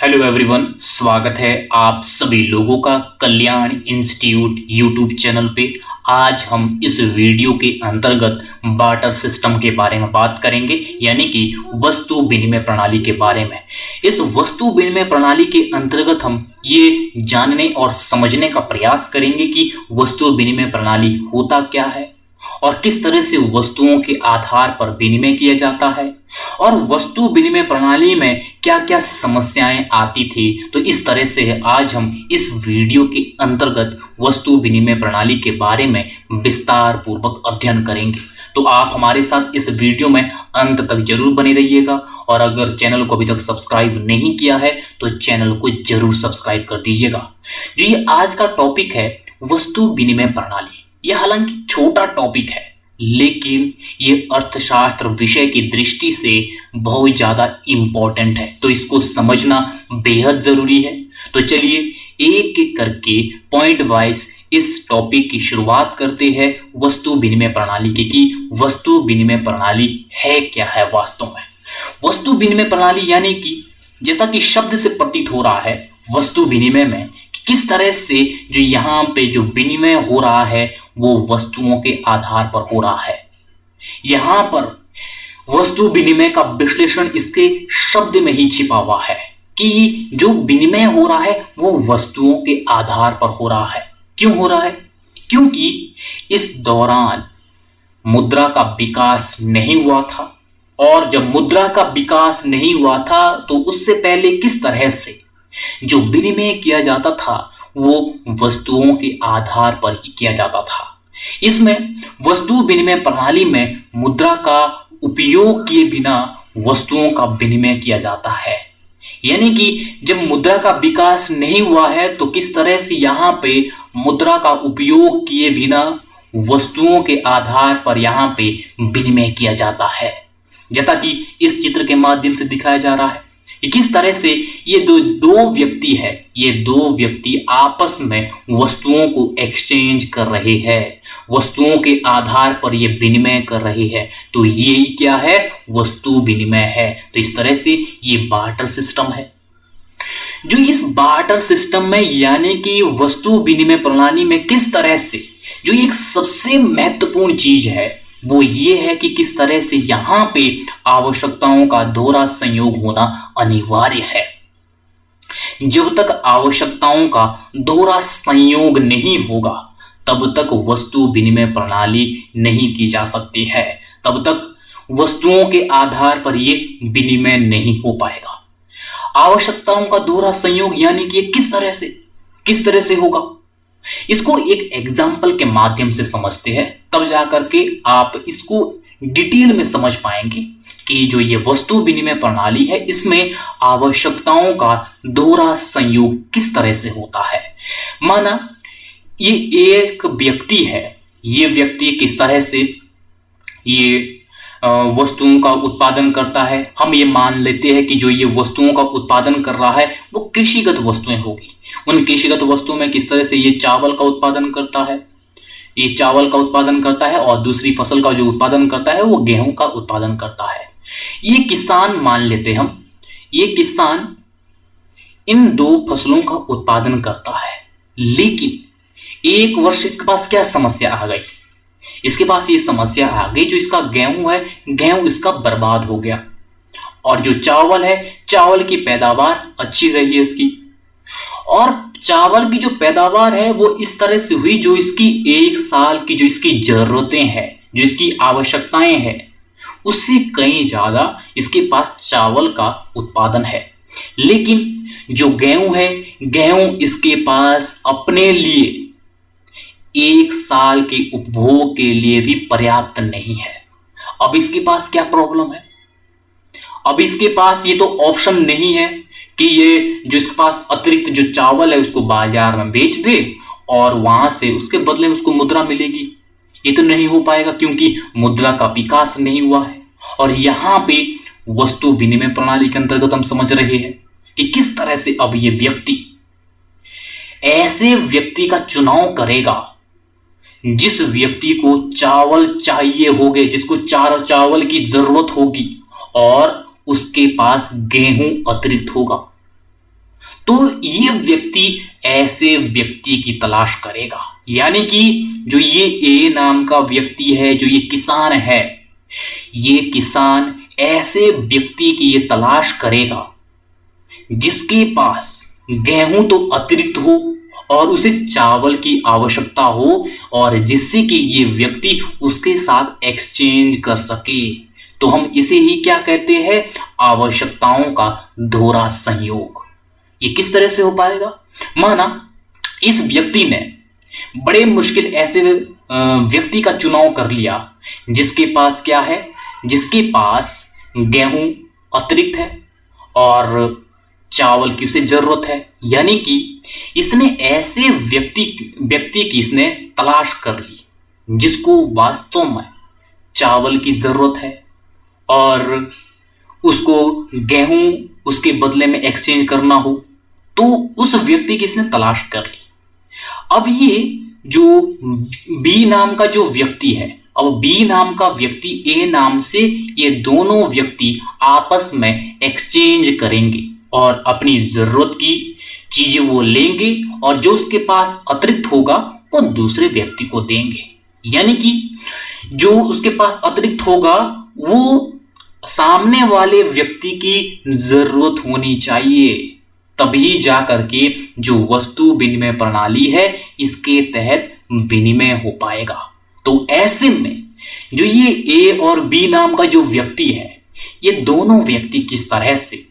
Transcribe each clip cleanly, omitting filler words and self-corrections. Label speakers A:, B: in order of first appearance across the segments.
A: Hello everyone, स्वागत है आप सभी लोगों का कल्याण इंस्टीट्यूट यूट्यूब चैनल पे। आज हम इस वीडियो के अंतर्गत बार्टर सिस्टम के बारे में बात करेंगे, यानी कि वस्तु विनिमय प्रणाली के बारे में। इस वस्तु विनिमय प्रणाली के अंतर्गत हम ये जानने और समझने का प्रयास करेंगे कि वस्तु विनिमय प्रणाली होता क्या है और किस तरह से वस्तुओं के आधार पर विनिमय किया जाता है और वस्तु विनिमय प्रणाली में क्या क्या समस्याएं आती थी। तो इस तरह से आज हम इस वीडियो के अंतर्गत वस्तु विनिमय प्रणाली के बारे में विस्तार पूर्वक अध्ययन करेंगे। तो आप हमारे साथ इस वीडियो में अंत तक जरूर बने रहिएगा और अगर चैनल को अभी तक सब्सक्राइब नहीं किया है तो चैनल को जरूर सब्सक्राइब कर दीजिएगा। जो ये आज का टॉपिक है वस्तु विनिमय प्रणाली, यह हालांकि छोटा टॉपिक है लेकिन ये अर्थशास्त्र विषय की दृष्टि से बहुत ज्यादा इंपॉर्टेंट है, तो इसको समझना बेहद जरूरी है। तो चलिए एक एक करके पॉइंट वाइज इस टॉपिक की शुरुआत करते हैं वस्तु विनिमय प्रणाली की कि वस्तु विनिमय प्रणाली है क्या है वास्तव में। वस्तु विनिमय प्रणाली यानी कि जैसा कि शब्द से प्रतीत हो रहा है वस्तु विनिमय में किस तरह से जो यहाँ पे जो विनिमय हो रहा है वो वस्तुओं के आधार पर हो रहा है। यहाँ पर वस्तु विनिमय का विश्लेषण इसके शब्द में ही छिपा हुआ है कि जो विनिमय हो रहा है वो वस्तुओं के आधार पर हो रहा है। क्यों हो रहा है? क्योंकि इस दौरान मुद्रा का विकास नहीं हुआ था और जब मुद्रा का विकास नहीं हुआ था तो उससे पहले किस तरह से जो विनिमय किया जाता था वो वस्तुओं के आधार पर ही किया जाता था। इसमें वस्तु विनिमय प्रणाली में मुद्रा का उपयोग किए बिना वस्तुओं का विनिमय किया जाता है। यानी कि जब मुद्रा का विकास नहीं हुआ है तो किस तरह से यहाँ पे मुद्रा का उपयोग किए बिना वस्तुओं के आधार पर यहाँ पे विनिमय किया जाता है। जैसा कि इस चित्र के माध्यम से दिखाया जा रहा है कि किस तरह से ये दो व्यक्ति है, ये दो व्यक्ति आपस में वस्तुओं को एक्सचेंज कर रहे हैं, वस्तुओं के आधार पर ये विनिमय कर रहे हैं। तो यही क्या है? वस्तु विनिमय है। तो इस तरह से ये बार्टर सिस्टम है। जो इस बार्टर सिस्टम में यानी कि वस्तु विनिमय प्रणाली में किस तरह से जो एक सबसे महत्वपूर्ण चीज है वो ये है कि किस तरह से यहां पे आवश्यकताओं का दोहरा संयोग होना अनिवार्य है। जब तक आवश्यकताओं का दोहरा संयोग नहीं होगा तब तक वस्तु विनिमय प्रणाली नहीं की जा सकती है, तब तक वस्तुओं के आधार पर ये विनिमय नहीं हो पाएगा। आवश्यकताओं का दोहरा संयोग यानी कि किस तरह से होगा, इसको एक एग्जाम्पल के माध्यम से समझते हैं, तब जाकर के आप इसको डिटेल में समझ पाएंगे कि जो ये वस्तु विनिमय प्रणाली है इसमें आवश्यकताओं का दोहरा संयोग किस तरह से होता है। माना ये एक व्यक्ति है, ये व्यक्ति किस तरह से ये वस्तुओं का उत्पादन करता है। हम ये मान लेते हैं कि जो ये वस्तुओं का उत्पादन कर रहा है वो कृषिगत वस्तुएं होगी। उन कृषिगत वस्तुओं में किस तरह से ये चावल का उत्पादन करता है, ये चावल का उत्पादन करता है और दूसरी फसल का जो उत्पादन करता है वो गेहूं का उत्पादन करता है। ये किसान मान लेते हम, ये किसान इन दो फसलों का उत्पादन करता है, लेकिन एक वर्ष इसके पास क्या समस्या आ गई, इसके पास ये समस्या आ गई जो इसका गेहूं है, गेहूं इसका बर्बाद हो गया और जो चावल है, चावल की पैदावार अच्छी रही है इसकी, और चावल की जो पैदावार है वो इस तरह से हुई जो इसकी एक साल की जो इसकी जरूरतें हैं, जो इसकी आवश्यकताएं हैं उससे कहीं ज्यादा इसके पास चावल का उत्पादन है। लेकिन जो गेहूं है, गेहूं इसके पास अपने लिए एक साल के उपभोग के लिए भी पर्याप्त नहीं है। अब इसके पास क्या प्रॉब्लम है? अब इसके पास ये तो ऑप्शन नहीं है कि ये जो इसके पास अतिरिक्त जो चावल है उसको बाजार में बेच दे और वहां से उसके बदले में उसको मुद्रा मिलेगी। ये तो नहीं हो पाएगा क्योंकि मुद्रा का विकास नहीं हुआ है। और यहां पे वस्तु विनिमय प्रणाली के अंतर्गत हम समझ रहे हैं कि किस तरह से अब ये व्यक्ति ऐसे व्यक्ति का चुनाव करेगा जिस व्यक्ति को चावल चाहिए होगे, जिसको चावल की जरूरत होगी और उसके पास गेहूं अतिरिक्त होगा। तो ये व्यक्ति ऐसे व्यक्ति की तलाश करेगा। यानी कि जो ये ए नाम का व्यक्ति है, जो ये किसान है, ये किसान ऐसे व्यक्ति की ये तलाश करेगा जिसके पास गेहूं तो अतिरिक्त हो और उसे चावल की आवश्यकता हो, और जिससे कि ये व्यक्ति उसके साथ एक्सचेंज कर सके। तो हम इसे ही क्या कहते हैं? आवश्यकताओं का दोहरा संयोग। ये किस तरह से हो पाएगा? माना इस व्यक्ति ने बड़े मुश्किल ऐसे व्यक्ति का चुनाव कर लिया जिसके पास क्या है? जिसके पास गेहूं अतिरिक्त है और चावल की उसे जरूरत है। यानी कि इसने ऐसे व्यक्ति की इसने तलाश कर ली जिसको वास्तव में चावल की जरूरत है और उसको गेहूं उसके बदले में एक्सचेंज करना हो, तो उस व्यक्ति की इसने तलाश कर ली। अब ये जो बी नाम का जो व्यक्ति है, अब बी नाम का व्यक्ति ए नाम से, ये दोनों व्यक्ति आपस में एक्सचेंज करेंगे और अपनी जरूरत की चीजें वो लेंगे और जो उसके पास अतिरिक्त होगा वो दूसरे व्यक्ति को देंगे। यानी कि जो उसके पास अतिरिक्त होगा वो सामने वाले व्यक्ति की जरूरत होनी चाहिए, तभी जाकर के जो वस्तु विनिमय प्रणाली है इसके तहत विनिमय हो पाएगा। तो ऐसे में जो ये ए और बी नाम का जो व्यक्ति है, ये दोनों व्यक्ति किस तरह से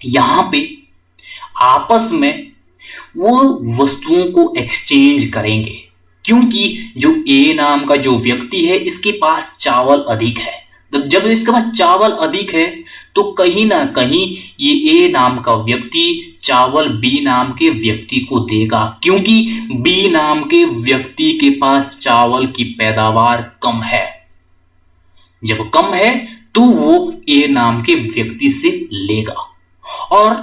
A: यहां पे आपस में वो वस्तुओं को एक्सचेंज करेंगे, क्योंकि जो ए नाम का जो व्यक्ति है इसके पास चावल अधिक है। जब इसके पास चावल अधिक है तो कहीं ना कहीं ये ए नाम का व्यक्ति चावल बी नाम के व्यक्ति को देगा, क्योंकि बी नाम के व्यक्ति के पास चावल की पैदावार कम है। जब कम है तो वो ए नाम के व्यक्ति से लेगा। और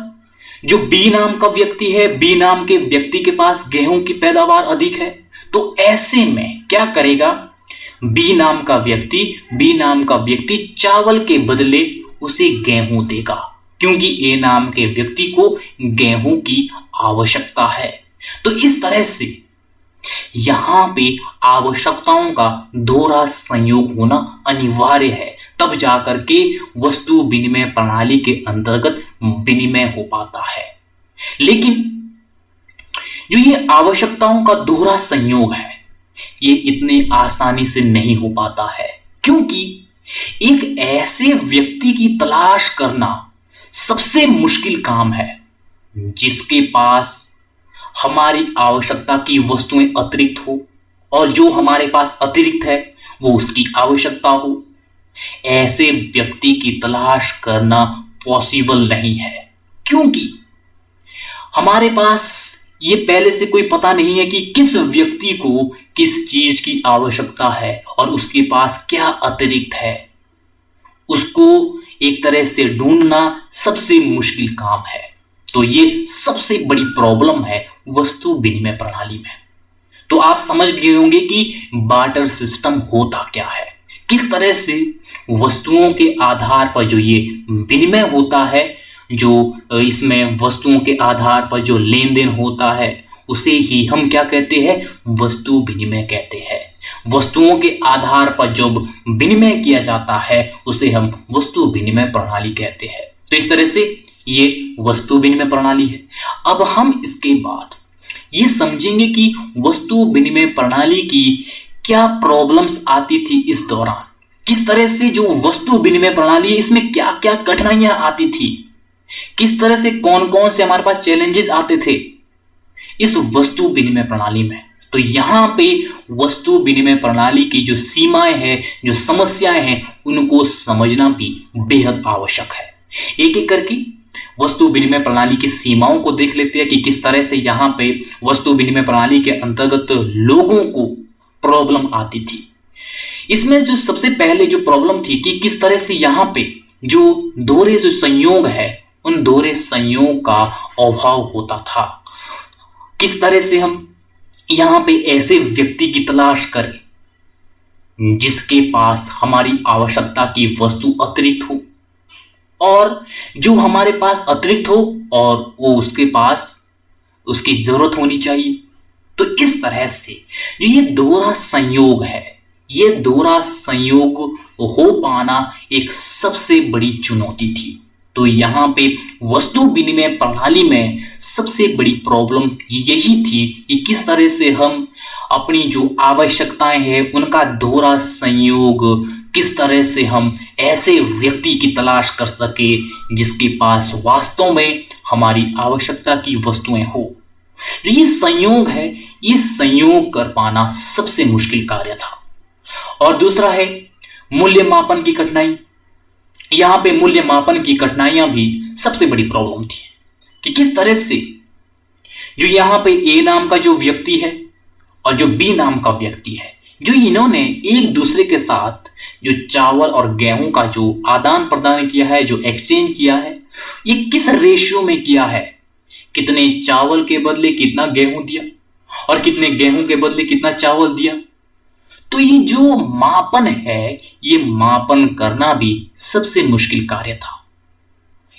A: जो बी नाम का व्यक्ति है, बी नाम के व्यक्ति के पास गेहूं की पैदावार अधिक है, तो ऐसे में क्या करेगा? बी नाम का व्यक्ति चावल के बदले उसे गेहूं देगा, क्योंकि ए नाम के व्यक्ति को गेहूं की आवश्यकता है। तो इस तरह से यहां पे आवश्यकताओं का दोहरा संयोग होना अनिवार्य है, तब जाकर के वस्तु विनिमय प्रणाली के अंतर्गत विनिमय हो पाता है। लेकिन जो ये आवश्यकताओं का दोहरा संयोग है, ये इतने आसानी से नहीं हो पाता है, क्योंकि एक ऐसे व्यक्ति की तलाश करना सबसे मुश्किल काम है जिसके पास हमारी आवश्यकता की वस्तुएं अतिरिक्त हो और जो हमारे पास अतिरिक्त है वो उसकी आवश्यकता हो। ऐसे व्यक्ति की तलाश करना पॉसिबल नहीं है, क्योंकि हमारे पास ये पहले से कोई पता नहीं है कि किस व्यक्ति को किस चीज की आवश्यकता है और उसके पास क्या अतिरिक्त है। उसको एक तरह से ढूंढना सबसे मुश्किल काम है। तो ये सबसे बड़ी प्रॉब्लम है वस्तु विनिमय प्रणाली में। तो आप समझ गए होंगे कि बार्टर सिस्टम होता क्या है, किस तरह से वस्तुओं के आधार पर जो ये विनिमय होता है, जो इसमें वस्तुओं के आधार पर जो लेन देन होता है उसे ही हम क्या कहते हैं? वस्तु विनिमय कहते हैं। वस्तुओं के आधार पर जो विनिमय किया जाता है उसे हम वस्तु विनिमय प्रणाली कहते हैं। तो इस तरह से ये वस्तु विनिमय प्रणाली है। अब हम इसके बाद ये समझेंगे कि वस्तु विनिमय प्रणाली की क्या प्रॉब्लम्स आती थी इस दौरान, किस तरह से जो वस्तु विनिमय प्रणाली इसमें क्या क्या कठिनाइयां आती थी, किस तरह से कौन कौन से हमारे पास चैलेंजेस आते थे इस वस्तु विनिमय प्रणाली में। तो यहां पे वस्तु विनिमय प्रणाली की जो सीमाएं हैं, जो समस्याएं हैं, उनको समझना भी बेहद आवश्यक है। एक एक करके वस्तु विनिमय प्रणाली की सीमाओं को देख लेते हैं कि किस तरह से यहां पे वस्तु विनिमय प्रणाली के अंतर्गत लोगों को प्रॉब्लम आती थी। इसमें जो सबसे पहले जो प्रॉब्लम थी कि किस तरह से यहां पे जो दोहरे जो संयोग है, उन दोहरे संयोग का अभाव होता था। किस तरह से हम यहां पे ऐसे व्यक्ति की तलाश करें जिसके पास हमारी आवश्यकता की वस्तु अतिरिक्त हो और जो हमारे पास अतिरिक्त हो और वो उसके पास उसकी जरूरत होनी चाहिए। तो इस तरह से जो ये दोहरा संयोग है, ये दोहरा संयोग हो पाना एक सबसे बड़ी चुनौती थी। तो यहाँ पे वस्तु विनिमय प्रणाली में सबसे बड़ी प्रॉब्लम यही थी कि किस तरह से हम अपनी जो आवश्यकताएं हैं उनका दोहरा संयोग, किस तरह से हम ऐसे व्यक्ति की तलाश कर सके जिसके पास वास्तव में हमारी आवश्यकता की वस्तुएं हो। जो ये संयोग है, ये संयोग कर पाना सबसे मुश्किल कार्य था। और दूसरा है मूल्य मापन की कठिनाई। यहां पे मूल्य मापन की कठिनाइयां भी सबसे बड़ी प्रॉब्लम थी कि किस तरह से जो यहां पे ए नाम का जो व्यक्ति है और जो बी नाम का व्यक्ति है, जो इन्होंने एक दूसरे के साथ जो चावल और गेहूं का जो आदान प्रदान किया है, जो एक्सचेंज किया है, ये किस रेशियो में किया है, कितने चावल के बदले कितना गेहूं दिया और कितने गेहूं के बदले कितना चावल दिया। तो ये जो मापन है, ये मापन करना भी सबसे मुश्किल कार्य था।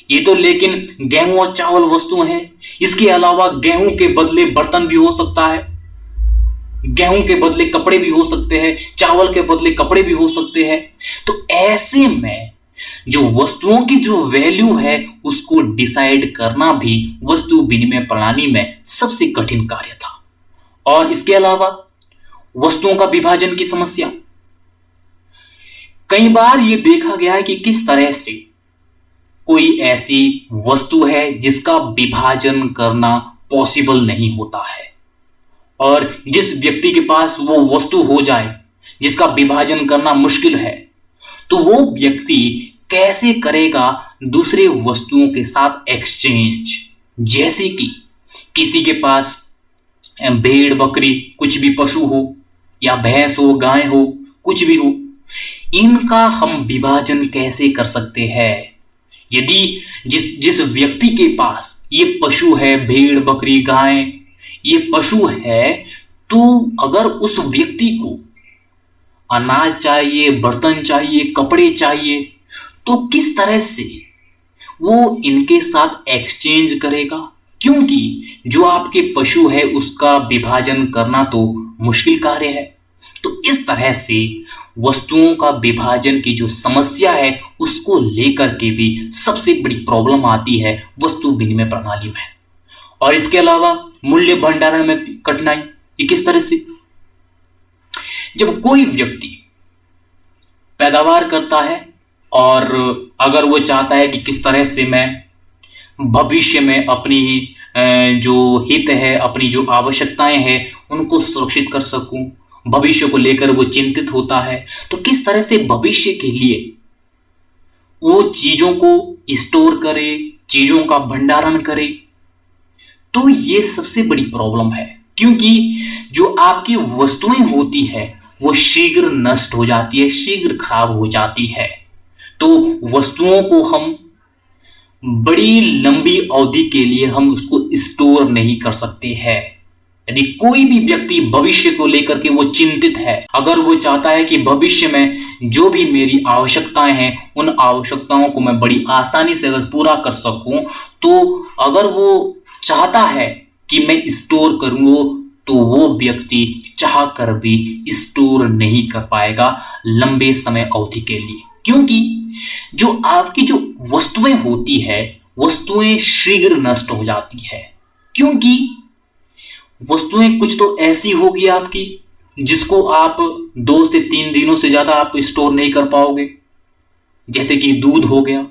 A: ये तो लेकिन गेहूं और चावल वस्तु है, इसके अलावा गेहूं के बदले बर्तन भी हो सकता है, गेहूं के बदले कपड़े भी हो सकते हैं, चावल के बदले कपड़े भी हो सकते हैं। तो ऐसे में जो वस्तुओं की जो वैल्यू है उसको डिसाइड करना भी वस्तु विनिमय प्रणाली में सबसे कठिन कार्य था। और इसके अलावा वस्तुओं का विभाजन की समस्या। कई बार यह देखा गया है कि किस तरह से कोई ऐसी वस्तु है जिसका विभाजन करना पॉसिबल नहीं होता है, और जिस व्यक्ति के पास वो वस्तु हो जाए जिसका विभाजन करना मुश्किल है, तो वो व्यक्ति कैसे करेगा दूसरे वस्तुओं के साथ एक्सचेंज। जैसे कि किसी के पास भेड़ बकरी कुछ भी पशु हो, या भैंस हो, गाय हो, कुछ भी हो, इनका हम विभाजन कैसे कर सकते हैं। यदि जिस व्यक्ति के पास ये पशु है, भेड़ बकरी गाय, ये पशु है, तो अगर उस व्यक्ति को अनाज चाहिए, बर्तन चाहिए, कपड़े चाहिए, तो किस तरह से वो इनके साथ एक्सचेंज करेगा, क्योंकि जो आपके पशु है उसका विभाजन करना तो मुश्किल कार्य है। तो इस तरह से वस्तुओं का विभाजन की जो समस्या है उसको लेकर के भी सबसे बड़ी प्रॉब्लम आती है वस्तु विनिमय प्रणाली में। और इसके अलावा मूल्य भंडारण में कठिनाई। ये किस तरह से, जब कोई व्यक्ति पैदावार करता है और अगर वो चाहता है कि किस तरह से मैं भविष्य में अपनी जो हित है, अपनी जो आवश्यकताएं हैं उनको सुरक्षित कर सकूं, भविष्य को लेकर वो चिंतित होता है, तो किस तरह से भविष्य के लिए वो चीजों को स्टोर करे, चीजों का भंडारण करे। तो ये सबसे बड़ी प्रॉब्लम है, क्योंकि जो आपकी वस्तुएं होती है वो शीघ्र नष्ट हो जाती है, शीघ्र खराब हो जाती है। तो वस्तुओं को हम बड़ी लंबी अवधि के लिए हम उसको स्टोर नहीं कर सकते हैं। यदि कोई भी व्यक्ति भविष्य को लेकर के वो चिंतित है, अगर वो चाहता है कि भविष्य में जो भी मेरी आवश्यकताएं हैं उन आवश्यकताओं को मैं बड़ी आसानी से अगर पूरा कर सकूं, तो अगर वो चाहता है कि मैं स्टोर करूं, तो वो व्यक्ति चाह कर भी स्टोर नहीं कर पाएगा लंबे समय अवधि के लिए, क्योंकि जो आपकी जो वस्तुएं होती है वस्तुएं शीघ्र नष्ट हो जाती है। क्योंकि वस्तुएं कुछ तो ऐसी होगी आपकी जिसको आप 2 से 3 दिनों से ज्यादा आप स्टोर नहीं कर पाओगे, जैसे कि दूध हो गया,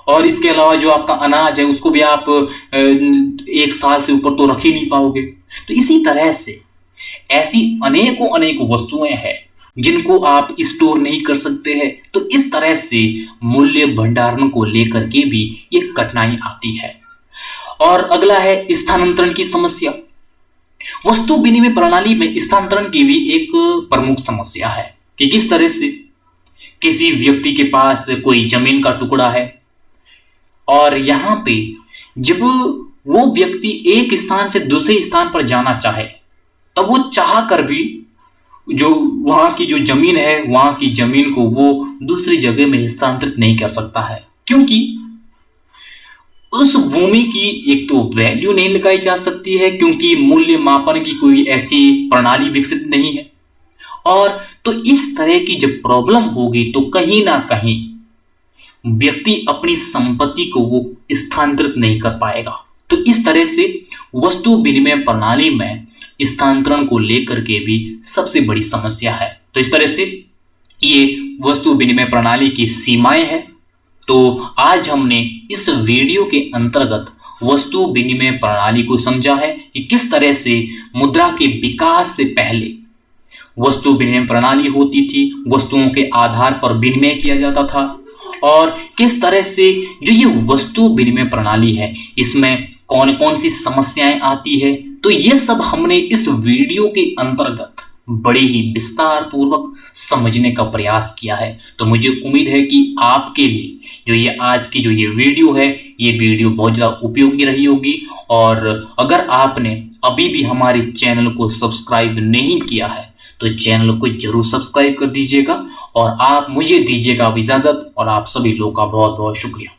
A: और इसके अलावा जो आपका अनाज है उसको भी आप 1 साल से ऊपर तो रख ही नहीं पाओगे। तो इसी तरह से ऐसी अनेकों वस्तुएं हैं जिनको आप स्टोर नहीं कर सकते हैं। तो इस तरह से मूल्य भंडारण को लेकर के भी ये कठिनाई आती है। और अगला है स्थानांतरण की समस्या। वस्तु विनिमय प्रणाली में स्थानांतरण की भी एक प्रमुख समस्या है कि किस तरह से किसी व्यक्ति के पास कोई जमीन का टुकड़ा है और यहां पे जब वो व्यक्ति एक स्थान से दूसरे स्थान पर जाना चाहे तब वो चाह कर भी जो वहां की जो जमीन है वहां की जमीन को वो दूसरी जगह में स्थानांतरित नहीं कर सकता है। क्योंकि उस भूमि की एक तो वैल्यू नहीं लगाई जा सकती है, क्योंकि मूल्य मापन की कोई ऐसी प्रणाली विकसित नहीं है। और तो इस तरह की जब प्रॉब्लम होगी तो कहीं ना कहीं व्यक्ति अपनी संपत्ति को वो स्थानांतरित नहीं कर पाएगा। तो इस तरह से वस्तु विनिमय प्रणाली में स्थानांतरण को लेकर के भी सबसे बड़ी समस्या है। तो इस तरह से ये वस्तु विनिमय प्रणाली की सीमाएं हैं। तो आज हमने इस वीडियो के अंतर्गत वस्तु विनिमय प्रणाली को समझा है कि किस तरह से मुद्रा के विकास से पहले वस्तु विनिमय प्रणाली होती थी, वस्तुओं के आधार पर विनिमय किया जाता था, और किस तरह से जो ये वस्तु विनिमय प्रणाली है इसमें कौन कौन सी समस्याएं आती है। तो ये सब हमने इस वीडियो के अंतर्गत बड़े ही विस्तार पूर्वक समझने का प्रयास किया है। तो मुझे उम्मीद है कि आपके लिए जो ये आज की जो ये वीडियो है, ये वीडियो बहुत ज़्यादा उपयोगी रही होगी। और अगर आपने अभी भी हमारे चैनल को सब्सक्राइब नहीं किया है तो चैनल को जरूर सब्सक्राइब कर दीजिएगा, और आप मुझे दीजिएगा अब इजाज़त, और आप सभी लोगों का बहुत बहुत शुक्रिया।